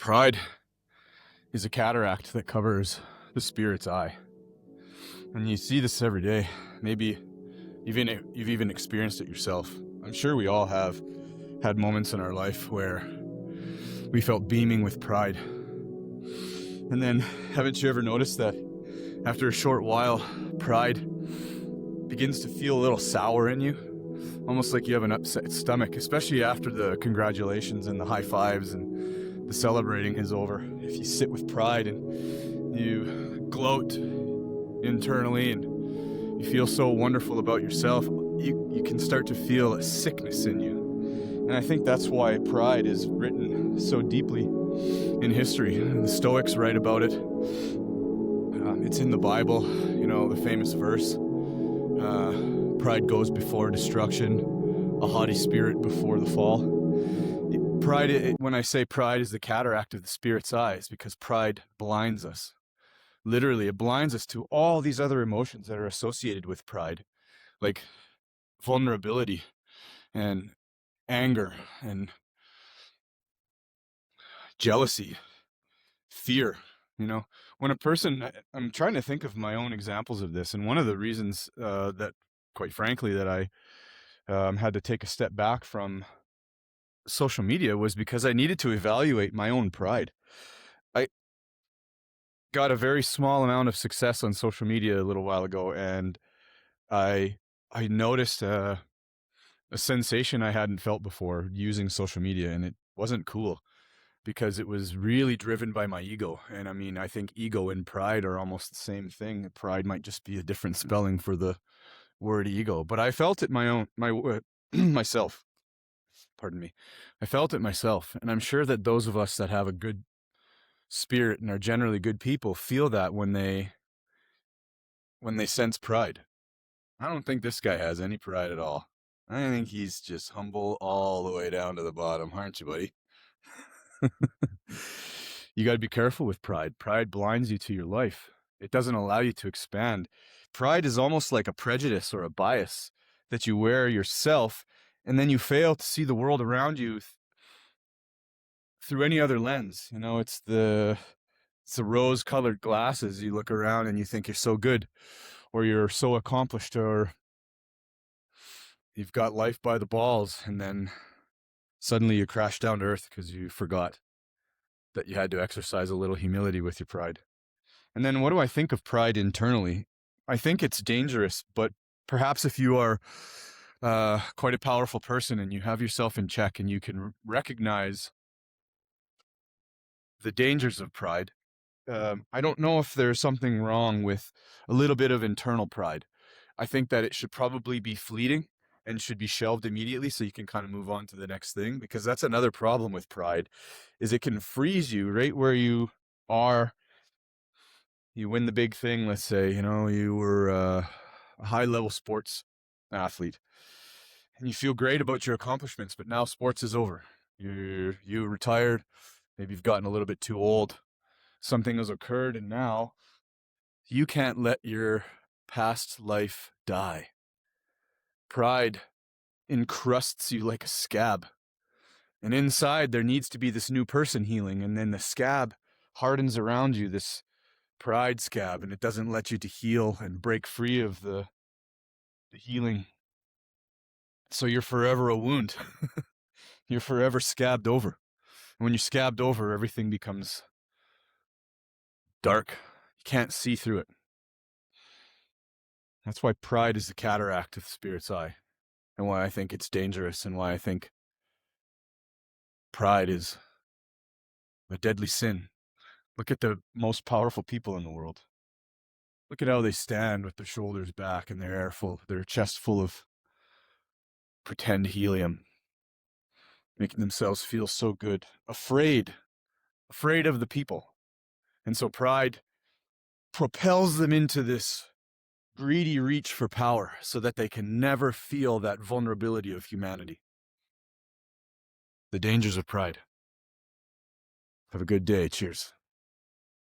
Pride is a cataract that covers the spirit's eye. And you see this every day. Maybe you've even experienced it yourself. I'm sure we all have had moments in our life where we felt beaming with pride. And then, haven't you ever noticed that after a short while, pride begins to feel a little sour in you? Almost like you have an upset stomach, especially after the congratulations and the high fives and the celebrating is over. If you sit with pride and you gloat internally and you feel so wonderful about yourself, you can start to feel a sickness in you. And I think that's why pride is written so deeply in history. The Stoics write about it. It's in the Bible, the famous verse. Pride goes before destruction, a haughty spirit before the fall. Pride, when I say pride is the cataract of the spirit's eyes, because pride blinds us. Literally, it blinds us to all these other emotions that are associated with pride, like vulnerability and anger and jealousy, fear. When a person, I'm trying to think of my own examples of this, and one of the reasons that, quite frankly, that I had to take a step back from social media was because I needed to evaluate my own pride. I got a very small amount of success on social media a little while ago, and I noticed a sensation I hadn't felt before using social media, and it wasn't cool because it was really driven by my ego. And I mean, I think ego and pride are almost the same thing. Pride might just be a different spelling for the word ego, but I felt it myself. Pardon me. I felt it myself, and I'm sure that those of us that have a good spirit and are generally good people feel that when they sense pride. I don't think this guy has any pride at all. I think he's just humble all the way down to the bottom, aren't you, buddy? You got to be careful with pride. Pride blinds you to your life. It doesn't allow you to expand. Pride is almost like a prejudice or a bias that you wear yourself, and then you fail to see the world around you through any other lens. It's the rose-colored glasses. You look around and you think you're so good, or you're so accomplished, or you've got life by the balls, and then suddenly you crash down to earth because you forgot that you had to exercise a little humility with your pride. And then what do I think of pride internally? I think it's dangerous, but perhaps if you are quite a powerful person and you have yourself in check and you can recognize the dangers of pride, I don't know if there's something wrong with a little bit of internal pride. I think that it should probably be fleeting and should be shelved immediately so you can kind of move on to the next thing, because that's another problem with pride, is it can freeze you right where you are. You win the big thing, let's say, you were a high-level sports athlete, and you feel great about your accomplishments, but now sports is over. You retired, maybe you've gotten a little bit too old, something has occurred, and now you can't let your past life die. Pride encrusts you like a scab, and inside there needs to be this new person healing, and then the scab hardens around you, this pride scab, and it doesn't let you to heal and break free of the healing. So you're forever a wound. You're forever scabbed over. And when you're scabbed over, everything becomes dark. You can't see through it. That's why pride is the cataract of the spirit's eye, and why I think it's dangerous, and why I think pride is a deadly sin. Look at the most powerful people in the world. Look at how they stand with their shoulders back and their chest full of pretend helium, making themselves feel so good, afraid of the people. And so pride propels them into this greedy reach for power so that they can never feel that vulnerability of humanity. The dangers of pride. Have a good day. Cheers.